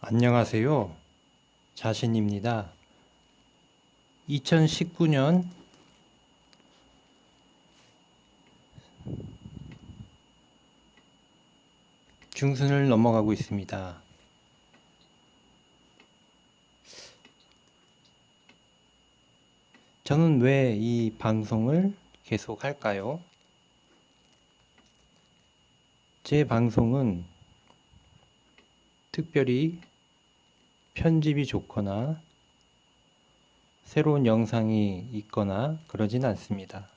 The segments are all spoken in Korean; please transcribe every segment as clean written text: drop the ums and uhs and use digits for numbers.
안녕하세요. 자신입니다. 2019년 중순을 넘어가고 있습니다. 저는 왜 이 방송을 계속 할까요? 제 방송은 특별히 편집이 좋거나 새로운 영상이 있거나 그러진 않습니다.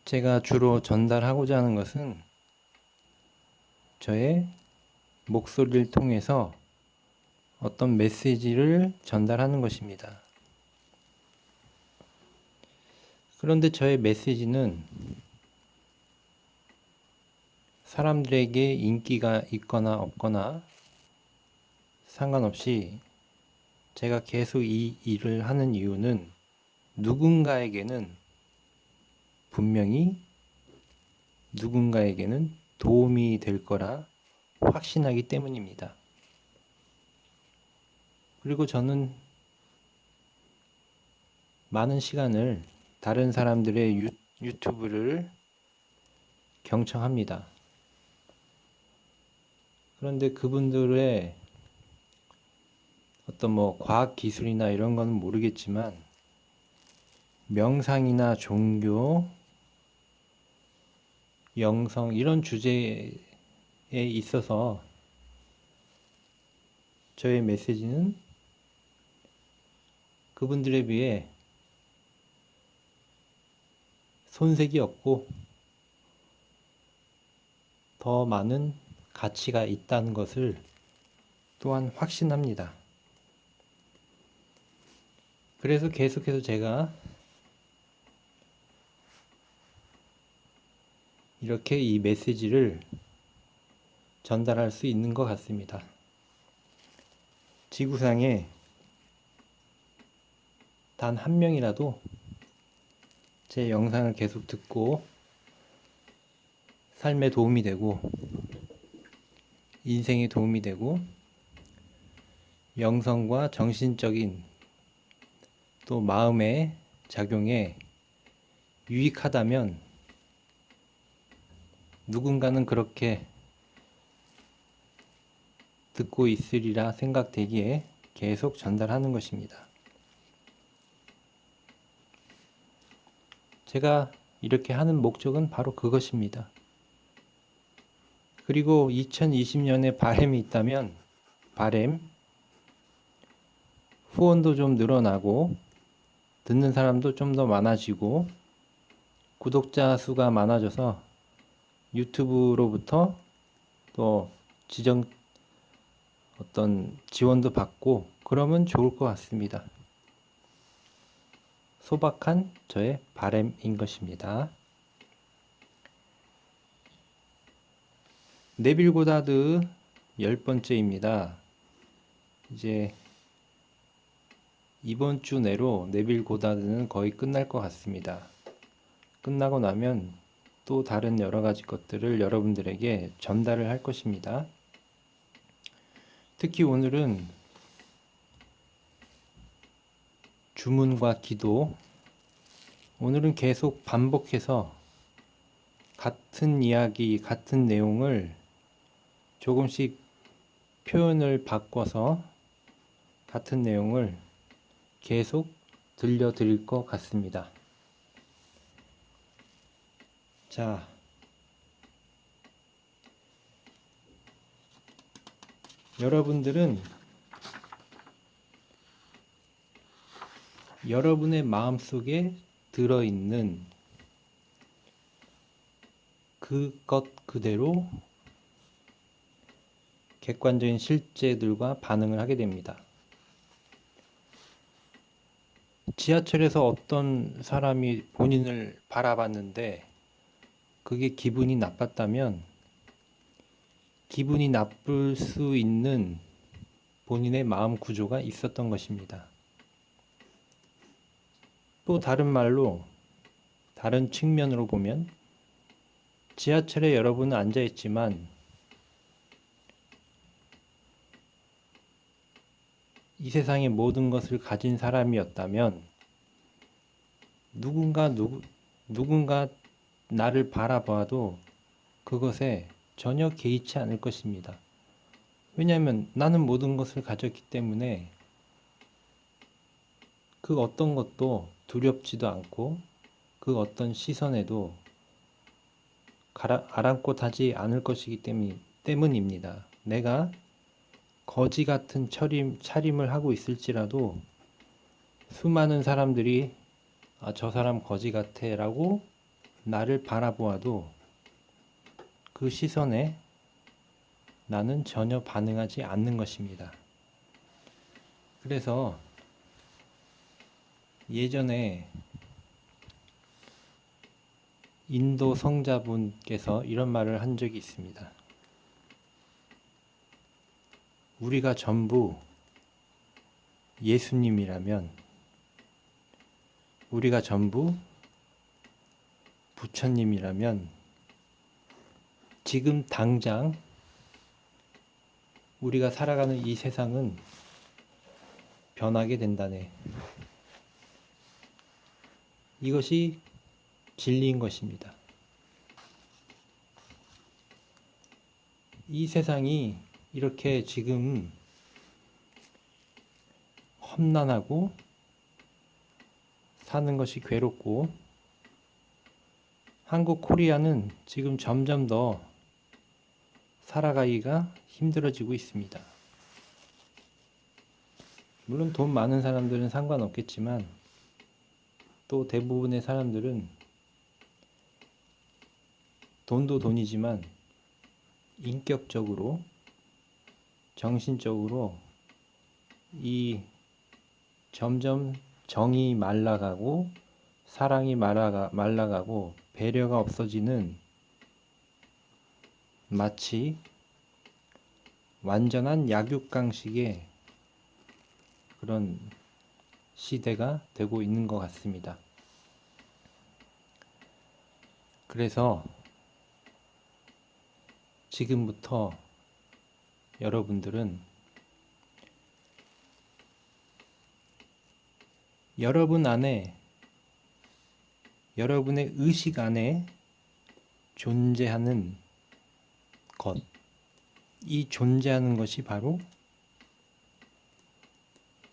제가 주로 전달하고자 하는 것은 저의 목소리를 통해서 어떤 메시지를 전달하는 것입니다. 그런데 저의 메시지는 사람들에게 인기가 있거나 없거나 상관없이 제가 계속 이 일을 하는 이유는 누군가에게는 분명히 누군가에게는 도움이 될 거라 확신하기 때문입니다. 그리고 저는 많은 시간을 다른 사람들의 유튜브를 경청합니다. 그런데 그분들의 어떤 과학 기술이나 이런 거는 모르겠지만 명상이나 종교, 영성 이런 주제에 있어서 저의 메시지는 그분들에 비해 손색이 없고 더 많은 가치가 있다는 것을 또한 확신합니다. 그래서 계속해서 제가 이렇게 이 메시지를 전달할 수 있는 것 같습니다. 지구상에 단 한 명이라도 제 영상을 계속 듣고 삶에 도움이 되고 인생에 도움이 되고 영성과 정신적인 또 마음의 작용에 유익하다면 누군가는 그렇게 듣고 있으리라 생각되기에 계속 전달하는 것입니다. 제가 이렇게 하는 목적은 바로 그것입니다. 그리고 2020년에 바람이 있다면 후원도 좀 늘어나고 듣는 사람도 좀 더 많아지고 구독자 수가 많아져서 유튜브로부터 또 어떤 지원도 받고 그러면 좋을 것 같습니다. 소박한 저의 바람인 것입니다. 네빌 고다드 10번째입니다. 이제 이번 주 내로 네빌 고다드는 거의 끝날 것 같습니다. 끝나고 나면 또 다른 여러 가지 것들을 여러분들에게 전달을 할 것입니다. 특히 오늘은 주문과 기도, 오늘은 계속 반복해서 같은 이야기, 같은 내용을 조금씩 표현을 바꿔서 같은 내용을 계속 들려드릴 것 같습니다. 자, 여러분들은 여러분의 마음속에 들어있는 그것 그대로 객관적인 실제들과 반응을 하게 됩니다. 지하철에서 어떤 사람이 본인을 바라봤는데 그게 기분이 나빴다면 기분이 나쁠 수 있는 본인의 마음 구조가 있었던 것입니다. 또 다른 말로, 다른 측면으로 보면 지하철에 여러분은 앉아 있지만 이 세상의 모든 것을 가진 사람이었다면 누군가 나를 바라봐도 그것에 전혀 개의치 않을 것입니다. 왜냐하면 나는 모든 것을 가졌기 때문에 그 어떤 것도 두렵지도 않고 그 어떤 시선에도 아랑곳하지 않을 것이기 때문입니다. 내가 거지 같은 차림을 하고 있을지라도 수많은 사람들이 저 사람 거지 같아 라고 나를 바라보아도 그 시선에 나는 전혀 반응하지 않는 것입니다. 그래서 예전에 인도 성자분께서 이런 말을 한 적이 있습니다. 우리가 전부 예수님이라면, 우리가 전부 부처님이라면 지금 당장 우리가 살아가는 이 세상은 변하게 된다네. 이것이 진리인 것입니다. 이 세상이 이렇게 지금 험난하고 사는 것이 괴롭고 한국 코리아는 지금 점점 더 살아가기가 힘들어지고 있습니다. 물론 돈 많은 사람들은 상관없겠지만 또 대부분의 사람들은 돈도 돈이지만 인격적으로, 정신적으로 이 점점 정이 말라가고 사랑이 말라가고 배려가 없어지는 마치 완전한 약육강식의 그런 시대가 되고 있는 것 같습니다. 그래서 지금부터 여러분들은 여러분 안에, 여러분의 의식 안에 존재하는 것, 이 존재하는 것이 바로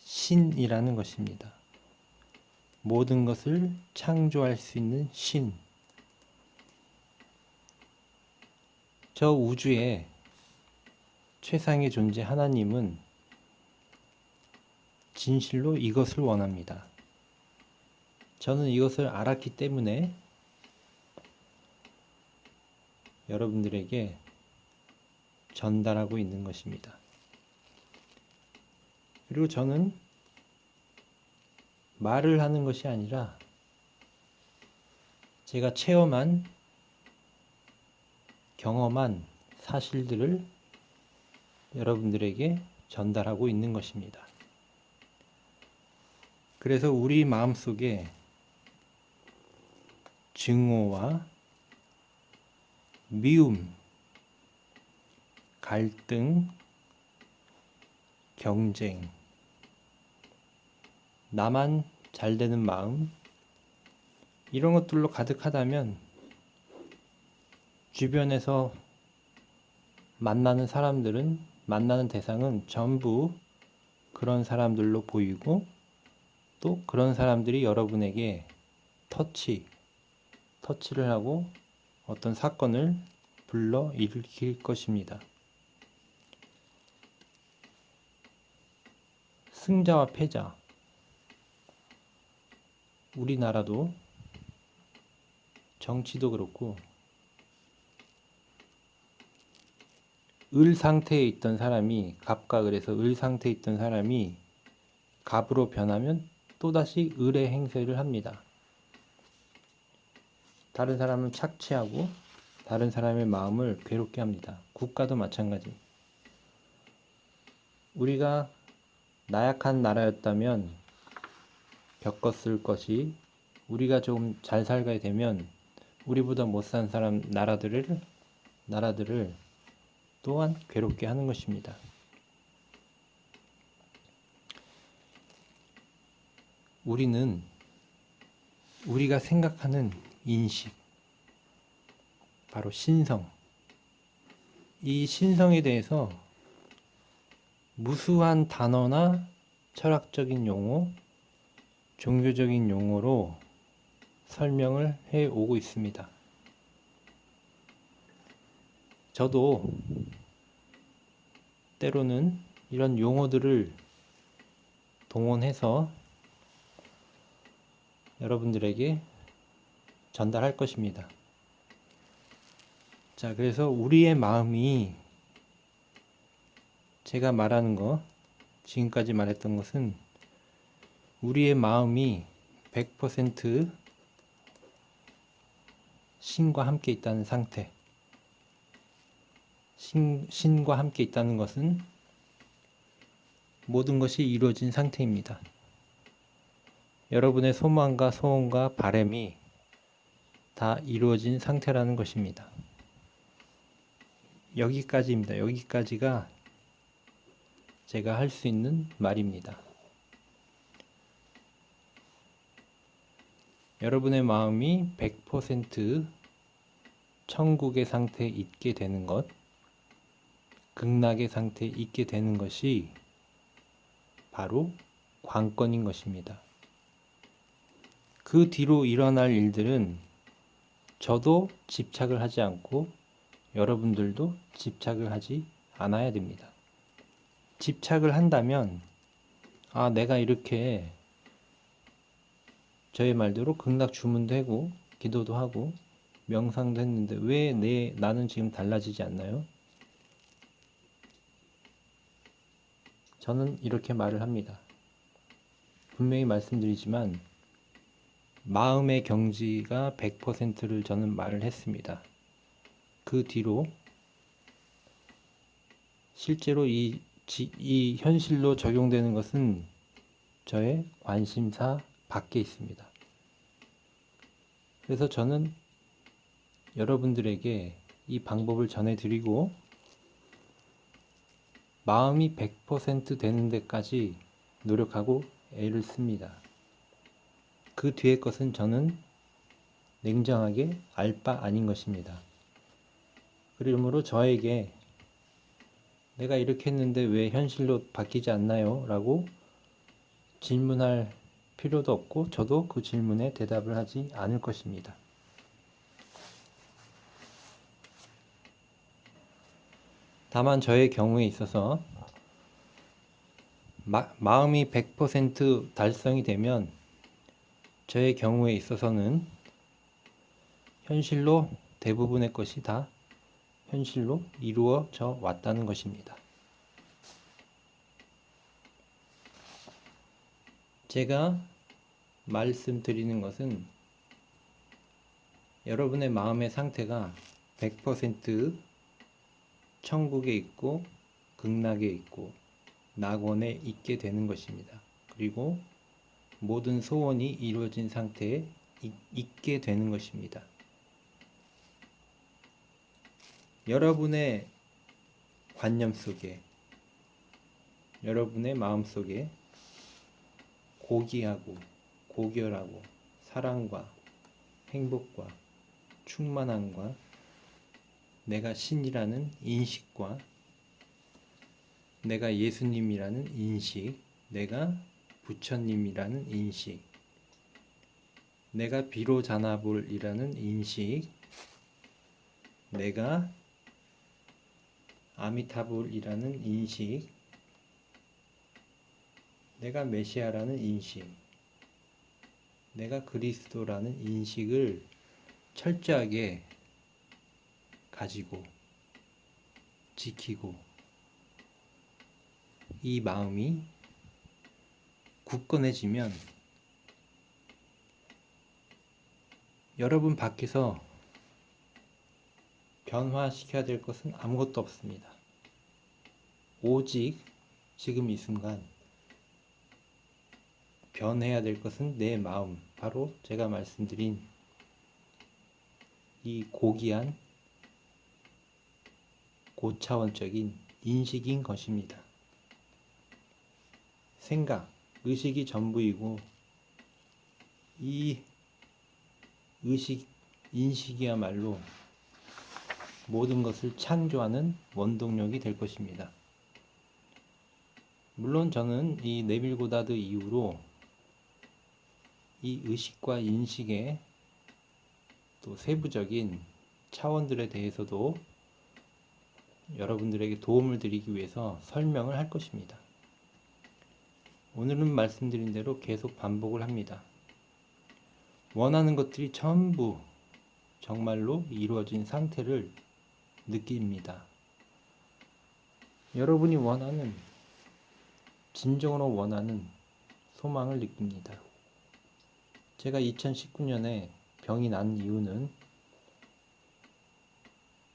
신이라는 것입니다. 모든 것을 창조할 수 있는 신. 저 우주의 최상의 존재 하나님은 진실로 이것을 원합니다. 저는 이것을 알았기 때문에 여러분들에게 전달하고 있는 것입니다. 그리고 저는 말을 하는 것이 아니라 제가 체험한, 경험한 사실들을 여러분들에게 전달하고 있는 것입니다. 그래서 우리 마음속에 증오와 미움, 갈등, 경쟁, 나만 잘 되는 마음, 이런 것들로 가득하다면 주변에서 만나는 사람들은, 만나는 대상은 전부 그런 사람들로 보이고 또 그런 사람들이 여러분에게 터치를 하고 어떤 사건을 불러 일으킬 것입니다. 승자와 패자. 우리나라도 정치도 그렇고 을 상태에 있던 사람이, 갑과 을에서 을 상태에 있던 사람이 갑으로 변하면 또다시 을의 행세를 합니다. 다른 사람을 착취하고 다른 사람의 마음을 괴롭게 합니다. 국가도 마찬가지. 우리가 나약한 나라였다면 겪었을 것이, 우리가 좀 잘 살게 되면 우리보다 못 산 나라들을 또한 괴롭게 하는 것입니다. 우리는 우리가 생각하는 인식, 바로 신성, 이 신성에 대해서 무수한 단어나 철학적인 용어, 종교적인 용어로 설명을 해 오고 있습니다. 저도 때로는 이런 용어들을 동원해서 여러분들에게 전달할 것입니다. 자, 그래서 우리의 마음이, 제가 말하는 거, 지금까지 말했던 것은 우리의 마음이 100% 신과 함께 있다는 상태. 신과 함께 있다는 것은 모든 것이 이루어진 상태입니다. 여러분의 소망과 소원과 바람이 다 이루어진 상태라는 것입니다. 여기까지입니다. 여기까지가 제가 할 수 있는 말입니다. 여러분의 마음이 100% 천국의 상태에 있게 되는 것, 극락의 상태에 있게 되는 것이 바로 관건인 것입니다. 그 뒤로 일어날 일들은 저도 집착을 하지 않고 여러분들도 집착을 하지 않아야 됩니다. 집착을 한다면, 아, 내가 이렇게 저의 말대로 극락 주문도 하고 기도도 하고 명상도 했는데 왜 나는 지금 달라지지 않나요? 저는 이렇게 말을 합니다. 분명히 말씀드리지만 마음의 경지가 100%를 저는 말을 했습니다. 그 뒤로 실제로 이 현실로 적용되는 것은 저의 관심사 밖에 있습니다. 그래서 저는 여러분들에게 이 방법을 전해드리고 마음이 100% 되는 데까지 노력하고 애를 씁니다. 그 뒤의 것은 저는 냉정하게 알 바 아닌 것입니다. 그러므로 저에게 내가 이렇게 했는데 왜 현실로 바뀌지 않나요? 라고 질문할 필요도 없고 저도 그 질문에 대답을 하지 않을 것입니다. 다만 저의 경우에 있어서 마음이 100% 달성이 되면 저의 경우에 있어서는 현실로 대부분의 것이 다 현실로 이루어져 왔다는 것입니다. 제가 말씀드리는 것은 여러분의 마음의 상태가 100% 천국에 있고 극락에 있고 낙원에 있게 되는 것입니다. 그리고 모든 소원이 이루어진 상태에 있게 되는 것입니다. 여러분의 관념 속에, 여러분의 마음 속에 고귀하고 고결하고 사랑과 행복과 충만함과 내가 신이라는 인식과 내가 예수님이라는 인식, 내가 부처님이라는 인식, 내가 비로자나불이라는 인식, 내가 아미타불이라는 인식, 내가 메시아라는 인식, 내가 그리스도라는 인식을 철저하게 가지고 지키고 이 마음이 굳건해지면 여러분 밖에서 변화시켜야 될 것은 아무것도 없습니다. 오직 지금 이 순간 변해야 될 것은 내 마음, 바로 제가 말씀드린 이 고귀한 고차원적인 인식인 것입니다. 생각, 의식이 전부이고 이 의식, 인식이야말로 모든 것을 창조하는 원동력이 될 것입니다. 물론 저는 이 네빌 고다드 이후로 이 의식과 인식의 또 세부적인 차원들에 대해서도 여러분들에게 도움을 드리기 위해서 설명을 할 것입니다. 오늘은 말씀드린 대로 계속 반복을 합니다. 원하는 것들이 전부 정말로 이루어진 상태를 느낍니다. 여러분이 원하는, 진정으로 원하는 소망을 느낍니다. 제가 2019년에 병이 난 이유는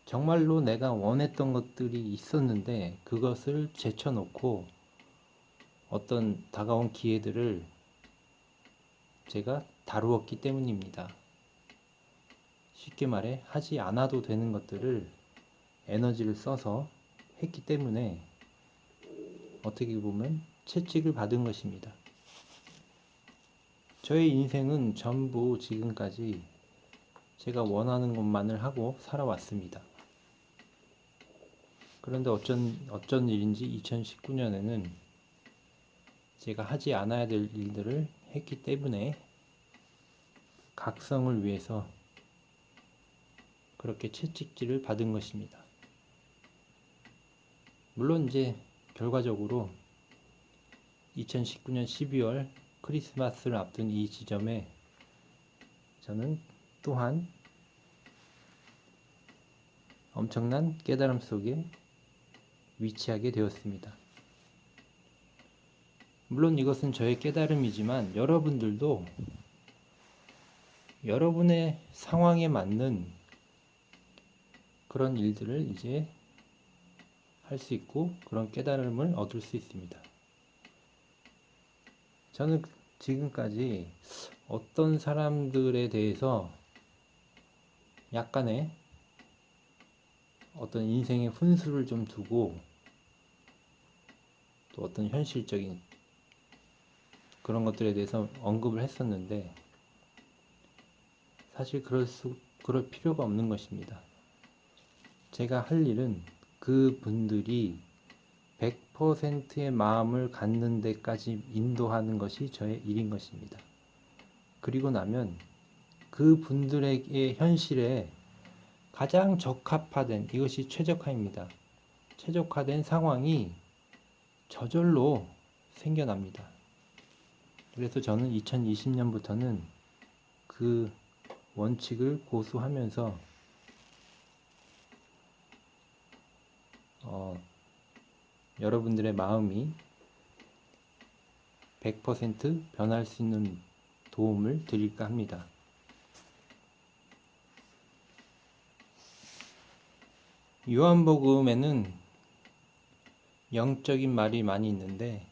정말로 내가 원했던 것들이 있었는데 그것을 제쳐놓고 어떤 다가온 기회들을 제가 다루었기 때문입니다. 쉽게 말해 하지 않아도 되는 것들을 에너지를 써서 했기 때문에 어떻게 보면 채찍을 받은 것입니다. 저의 인생은 전부 지금까지 제가 원하는 것만을 하고 살아왔습니다. 그런데 어쩐 일인지 2019년에는 제가 하지 않아야 될 일들을 했기 때문에 각성을 위해서 그렇게 채찍질을 받은 것입니다. 물론 이제 결과적으로 2019년 12월 크리스마스를 앞둔 이 지점에 저는 또한 엄청난 깨달음 속에 위치하게 되었습니다. 물론 이것은 저의 깨달음이지만 여러분들도 여러분의 상황에 맞는 그런 일들을 이제 할 수 있고 그런 깨달음을 얻을 수 있습니다. 저는 지금까지 어떤 사람들에 대해서 약간의 어떤 인생의 훈수를 좀 두고 또 어떤 현실적인 그런 것들에 대해서 언급을 했었는데 사실 그럴 필요가 없는 것입니다. 제가 할 일은 그 분들이 100%의 마음을 갖는 데까지 인도하는 것이 저의 일인 것입니다. 그리고 나면 그 분들에게 현실에 가장 적합화된, 이것이 최적화입니다. 최적화된 상황이 저절로 생겨납니다. 그래서 저는 2020년부터는 그 원칙을 고수하면서 여러분들의 마음이 100% 변할 수 있는 도움을 드릴까 합니다. 요한복음에는 영적인 말이 많이 있는데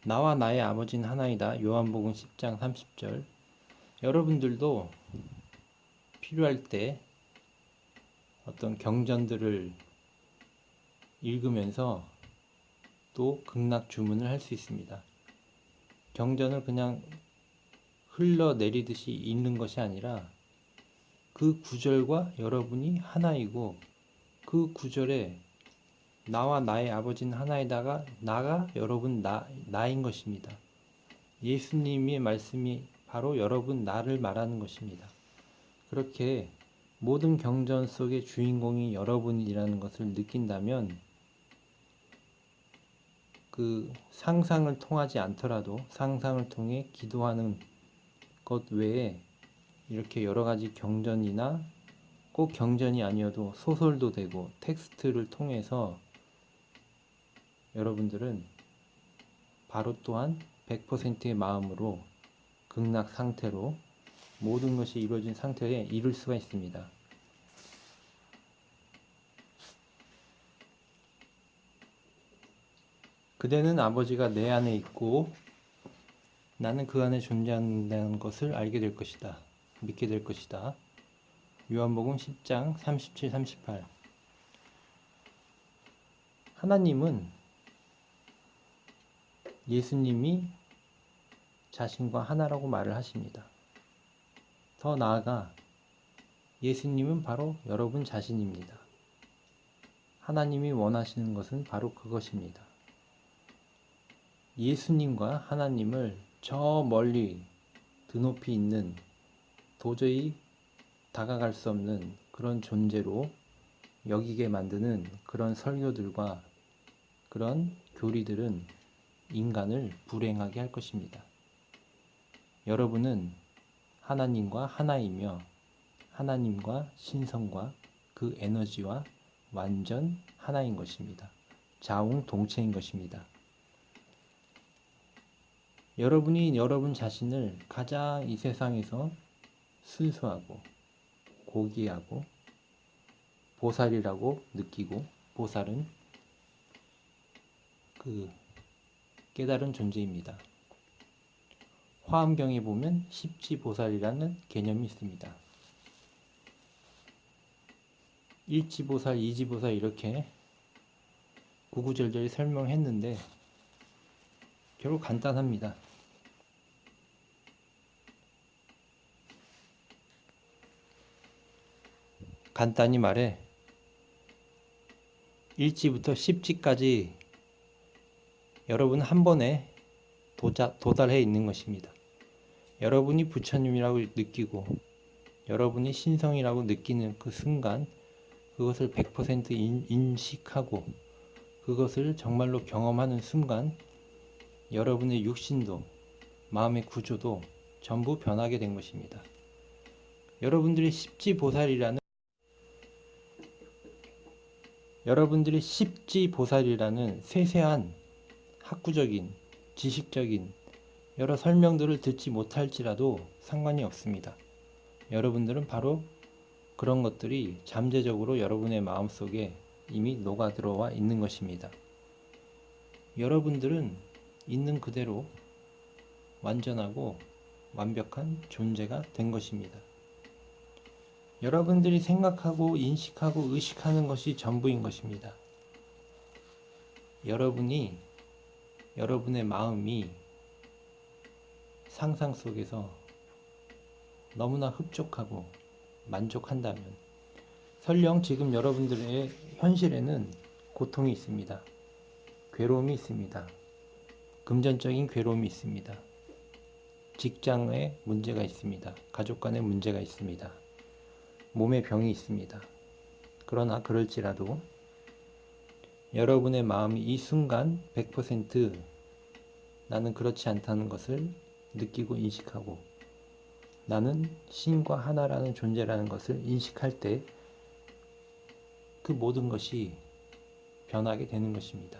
나와 나의 아버지는 하나이다. 요한복음 10장 30절. 여러분들도 필요할 때 어떤 경전들을 읽으면서 또 극락 주문을 할 수 있습니다. 경전을 그냥 흘러내리듯이 읽는 것이 아니라 그 구절과 여러분이 하나이고 그 구절에 나와 나의 아버지는 하나이다가 나가 여러분 나인 것입니다. 예수님의 말씀이 바로 여러분 나를 말하는 것입니다. 그렇게 모든 경전 속의 주인공이 여러분이라는 것을 느낀다면 그 상상을 통하지 않더라도 상상을 통해 기도하는 것 외에 이렇게 여러 가지 경전이나 꼭 경전이 아니어도 소설도 되고 텍스트를 통해서 여러분들은 바로 또한 100%의 마음으로 극락 상태로 모든 것이 이루어진 상태에 이룰 수가 있습니다. 그대는 아버지가 내 안에 있고 나는 그 안에 존재한다는 것을 알게 될 것이다. 믿게 될 것이다. 요한복음 10장 37, 38. 하나님은 예수님이 자신과 하나라고 말을 하십니다. 더 나아가 예수님은 바로 여러분 자신입니다. 하나님이 원하시는 것은 바로 그것입니다. 예수님과 하나님을 저 멀리 드높이 있는 도저히 다가갈 수 없는 그런 존재로 여기게 만드는 그런 설교들과 그런 교리들은 인간을 불행하게 할 것입니다. 여러분은 하나님과 하나이며 하나님과 신성과 그 에너지와 완전 하나인 것입니다. 자웅동체인 것입니다. 여러분이 여러분 자신을 가장 이 세상에서 순수하고 고귀하고 보살이라고 느끼고, 보살은 그 깨달은 존재입니다. 화엄경에 보면 십지보살이라는 개념이 있습니다. 일지보살, 이지보살 이렇게 구구절절히 설명했는데 결국 간단합니다. 간단히 말해 일지부터 십지까지 여러분 한 번에 도달해 있는 것입니다. 여러분이 부처님이라고 느끼고 여러분이 신성이라고 느끼는 그 순간 그것을 100% 인식하고 그것을 정말로 경험하는 순간 여러분의 육신도 마음의 구조도 전부 변하게 된 것입니다. 여러분들이 십지보살이라는 세세한 학구적인, 지식적인 여러 설명들을 듣지 못할지라도 상관이 없습니다. 여러분들은 바로 그런 것들이 잠재적으로 여러분의 마음속에 이미 녹아 들어와 있는 것입니다. 여러분들은 있는 그대로 완전하고 완벽한 존재가 된 것입니다. 여러분들이 생각하고 인식하고 의식하는 것이 전부인 것입니다. 여러분의 마음이 상상 속에서 너무나 흡족하고 만족한다면 설령 지금 여러분들의 현실에는 고통이 있습니다. 괴로움이 있습니다. 금전적인 괴로움이 있습니다. 직장에 문제가 있습니다. 가족 간에 문제가 있습니다. 몸에 병이 있습니다. 그러나 그럴지라도 여러분의 마음이 이 순간 100% 나는 그렇지 않다는 것을 느끼고 인식하고 나는 신과 하나라는 존재라는 것을 인식할 때 그 모든 것이 변하게 되는 것입니다.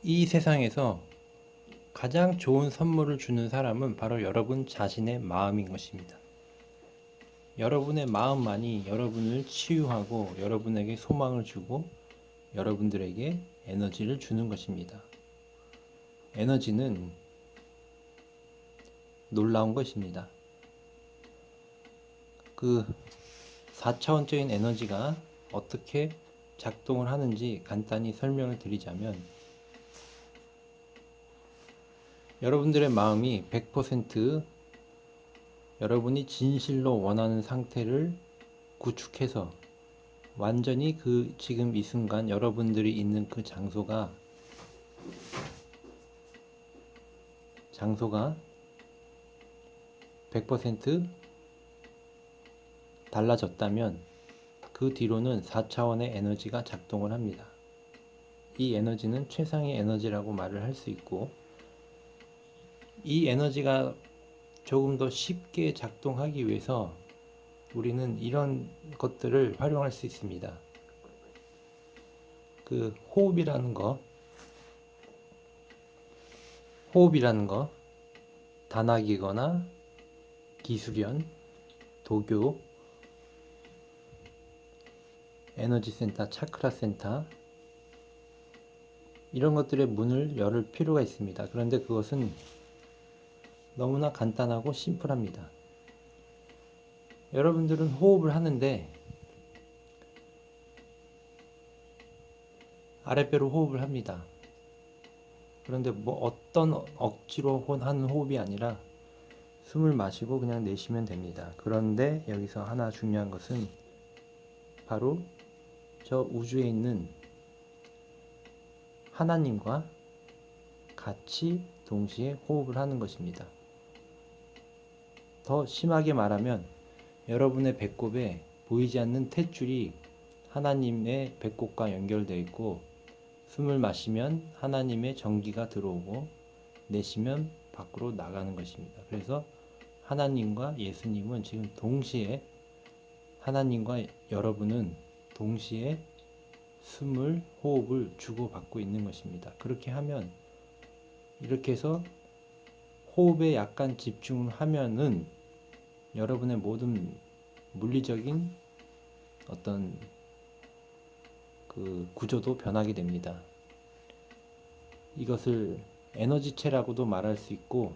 이 세상에서 가장 좋은 선물을 주는 사람은 바로 여러분 자신의 마음인 것입니다. 여러분의 마음만이 여러분을 치유하고 여러분에게 소망을 주고 여러분들에게 에너지를 주는 것입니다. 에너지는 놀라운 것입니다. 그 4차원적인 에너지가 어떻게 작동을 하는지 간단히 설명을 드리자면 여러분들의 마음이 100% 여러분이 진실로 원하는 상태를 구축해서 완전히 그 지금 이 순간 여러분들이 있는 그 장소가 100% 달라졌다면 그 뒤로는 4차원의 에너지가 작동을 합니다. 이 에너지는 최상의 에너지라고 말을 할 수 있고 이 에너지가 조금 더 쉽게 작동하기 위해서 우리는 이런 것들을 활용할 수 있습니다. 그 호흡이라는 거, 다나기거나 기수련, 도교, 에너지 센터, 차크라 센터 이런 것들의 문을 열 필요가 있습니다. 그런데 그것은 너무나 간단하고 심플합니다. 여러분들은 호흡을 하는데 아랫배로 호흡을 합니다. 그런데 뭐 어떤 억지로 하는 호흡이 아니라 숨을 마시고 그냥 내쉬면 됩니다. 그런데 여기서 하나 중요한 것은 바로 저 우주에 있는 하나님과 같이 동시에 호흡을 하는 것입니다. 더 심하게 말하면 여러분의 배꼽에 보이지 않는 탯줄이 하나님의 배꼽과 연결되어 있고, 숨을 마시면 하나님의 전기가 들어오고 내쉬면 밖으로 나가는 것입니다. 그래서 하나님과 예수님은 지금 동시에, 하나님과 여러분은 동시에 숨을, 호흡을 주고받고 있는 것입니다. 그렇게 하면, 이렇게 해서 호흡에 약간 집중을 하면은 여러분의 모든 물리적인 어떤 그 구조도 변하게 됩니다. 이것을 에너지체라고도 말할 수 있고,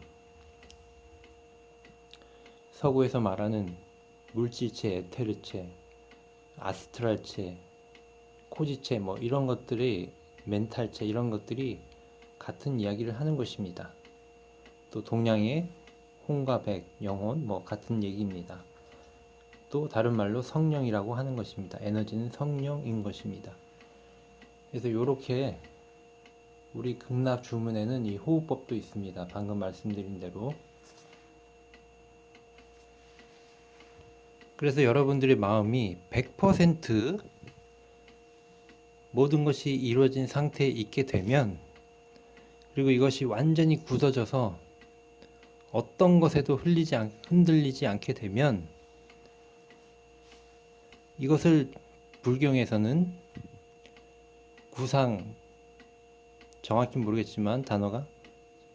서구에서 말하는 물질체, 에테르체, 아스트랄체, 코지체, 뭐 이런 것들이, 멘탈체, 이런 것들이 같은 이야기를 하는 것입니다. 또 동양의 홍과 백, 영혼, 뭐 같은 얘기입니다. 또 다른 말로 성령이라고 하는 것입니다. 에너지는 성령인 것입니다. 그래서 이렇게 우리 극락 주문에는 이 호흡법도 있습니다. 방금 말씀드린 대로. 그래서 여러분들의 마음이 100% 모든 것이 이루어진 상태에 있게 되면, 그리고 이것이 완전히 굳어져서 어떤 것에도 흔들리지 않게 되면, 이것을 불경에서는 구상, 정확히 모르겠지만 단어가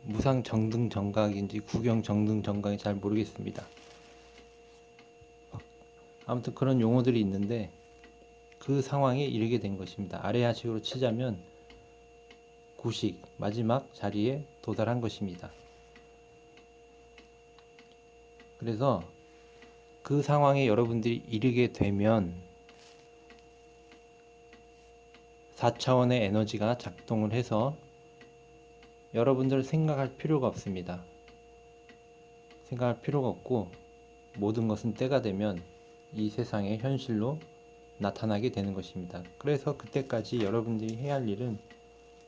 무상정등정각인지 구경정등정각인지 잘 모르겠습니다. 아무튼 그런 용어들이 있는데 그 상황에 이르게 된 것입니다. 아레아식으로 치자면 구식, 마지막 자리에 도달한 것입니다. 그래서 그 상황에 여러분들이 이르게 되면 4차원의 에너지가 작동을 해서 여러분들 생각할 필요가 없습니다. 생각할 필요가 없고, 모든 것은 때가 되면 이 세상의 현실로 나타나게 되는 것입니다. 그래서 그때까지 여러분들이 해야 할 일은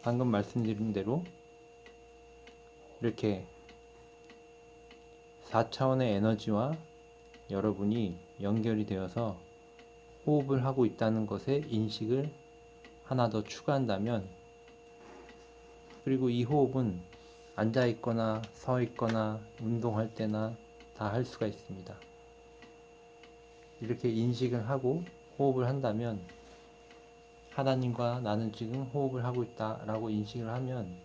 방금 말씀드린 대로 이렇게 4차원의 에너지와 여러분이 연결이 되어서 호흡을 하고 있다는 것에 인식을 하나 더 추가한다면, 그리고 이 호흡은 앉아 있거나 서 있거나 운동할 때나 다 할 수가 있습니다. 이렇게 인식을 하고 호흡을 한다면, 하나님과 나는 지금 호흡을 하고 있다 라고 인식을 하면,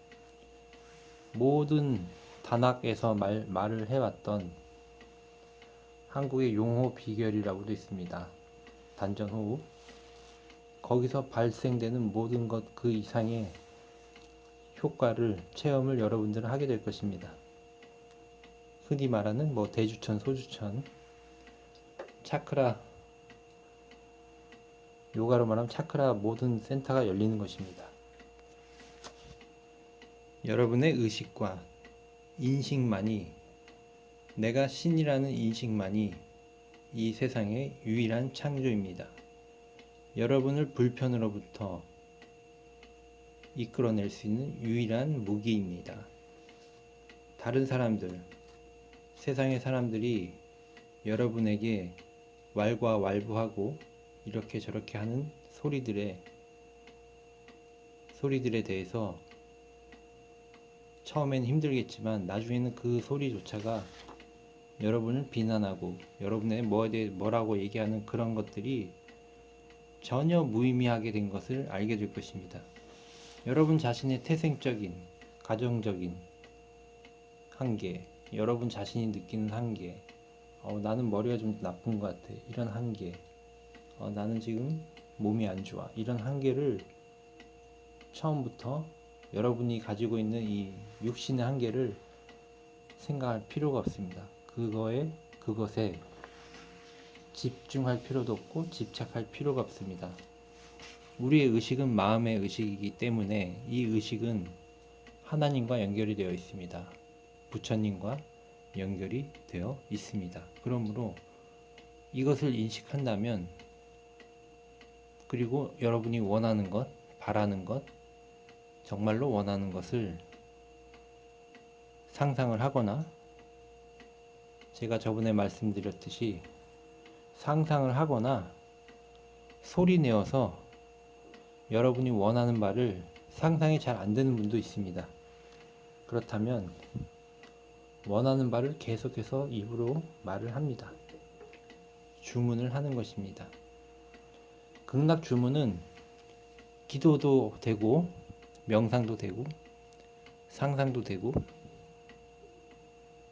모든 단학에서 말을 해왔던 한국의 용호 비결이라고도 있습니다. 단전호흡. 거기서 발생되는 모든 것 그 이상의 효과를, 체험을 여러분들은 하게 될 것입니다. 흔히 말하는 뭐 대주천, 소주천, 차크라, 요가로 말하면 차크라 모든 센터가 열리는 것입니다. 여러분의 의식과 인식만이, 내가 신이라는 인식만이 이 세상의 유일한 창조입니다. 여러분을 불편으로부터 이끌어낼 수 있는 유일한 무기입니다. 다른 사람들, 세상의 사람들이 여러분에게 왈가왈부하고 이렇게 저렇게 하는 소리들에 대해서 처음엔 힘들겠지만 나중에는 그 소리조차가 여러분을 비난하고 여러분의 뭐에 대해 뭐라고 얘기하는 그런 것들이 전혀 무의미하게 된 것을 알게 될 것입니다. 여러분 자신의 태생적인, 가정적인 한계, 여러분 자신이 느끼는 한계, 나는 머리가 좀 나쁜 것 같아, 이런 한계, 나는 지금 몸이 안 좋아, 이런 한계를 처음부터 여러분이 가지고 있는 이 육신의 한계를 생각할 필요가 없습니다. 그것에 집중할 필요도 없고 집착할 필요가 없습니다. 우리의 의식은 마음의 의식이기 때문에 이 의식은 하나님과 연결이 되어 있습니다. 부처님과 연결이 되어 있습니다. 그러므로 이것을 인식한다면, 그리고 여러분이 원하는 것, 바라는 것, 정말로 원하는 것을 상상을 하거나, 제가 저번에 말씀드렸듯이 상상을 하거나 소리 내어서 여러분이 원하는 바를, 상상이 잘 안 되는 분도 있습니다. 그렇다면 원하는 바를 계속해서 입으로 말을 합니다. 주문을 하는 것입니다. 극락 주문은 기도도 되고 명상도 되고 상상도 되고,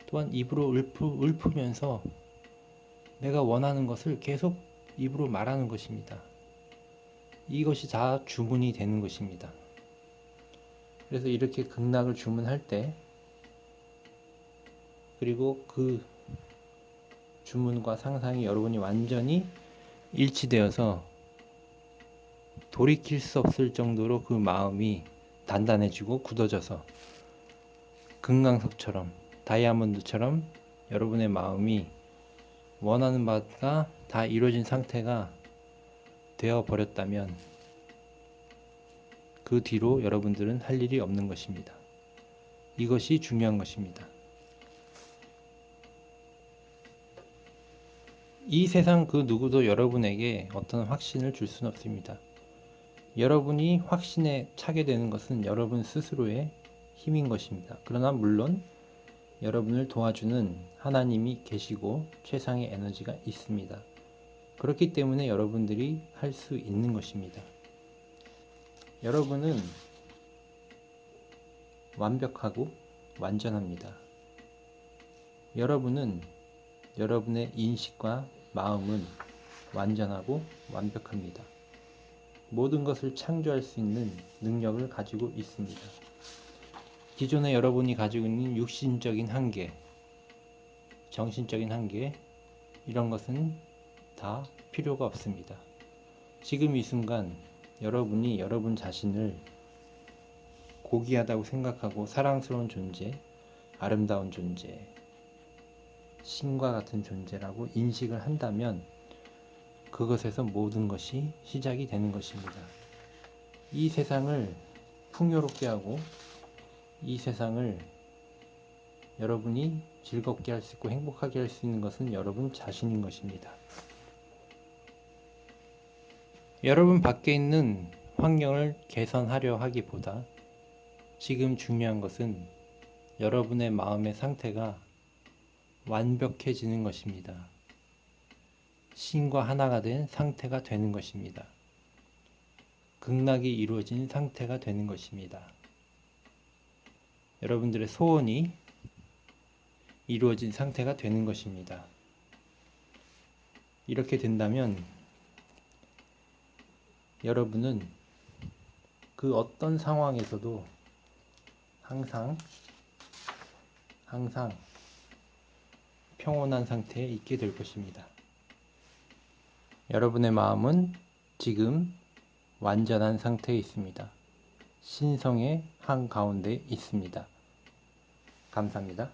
또한 입으로 읊으면서 내가 원하는 것을 계속 입으로 말하는 것입니다. 이것이 다 주문이 되는 것입니다. 그래서 이렇게 극락을 주문할 때, 그리고 그 주문과 상상이 여러분이 완전히 일치되어서 돌이킬 수 없을 정도로 그 마음이 단단해지고 굳어져서 금강석처럼, 다이아몬드처럼 여러분의 마음이 원하는 바가 다 이루어진 상태가 되어 버렸다면, 그 뒤로 여러분들은 할 일이 없는 것입니다. 이것이 중요한 것입니다. 이 세상 그 누구도 여러분에게 어떤 확신을 줄 수는 없습니다. 여러분이 확신에 차게 되는 것은 여러분 스스로의 힘인 것입니다. 그러나 물론 여러분을 도와주는 하나님이 계시고 최상의 에너지가 있습니다. 그렇기 때문에 여러분들이 할 수 있는 것입니다. 여러분은 완벽하고 완전합니다. 여러분은, 여러분의 인식과 마음은 완전하고 완벽합니다. 모든 것을 창조할 수 있는 능력을 가지고 있습니다. 기존에 여러분이 가지고 있는 육신적인 한계, 정신적인 한계, 이런 것은 다 필요가 없습니다. 지금 이 순간 여러분이 여러분 자신을 고귀하다고 생각하고 사랑스러운 존재, 아름다운 존재, 신과 같은 존재라고 인식을 한다면 그것에서 모든 것이 시작이 되는 것입니다. 이 세상을 풍요롭게 하고 이 세상을 여러분이 즐겁게 할 수 있고 행복하게 할 수 있는 것은 여러분 자신인 것입니다. 여러분 밖에 있는 환경을 개선하려 하기보다 지금 중요한 것은 여러분의 마음의 상태가 완벽해지는 것입니다. 신과 하나가 된 상태가 되는 것입니다. 극락이 이루어진 상태가 되는 것입니다. 여러분들의 소원이 이루어진 상태가 되는 것입니다. 이렇게 된다면 여러분은 그 어떤 상황에서도 항상 평온한 상태에 있게 될 것입니다. 여러분의 마음은 지금 완전한 상태에 있습니다. 신성의 한가운데 있습니다. 감사합니다.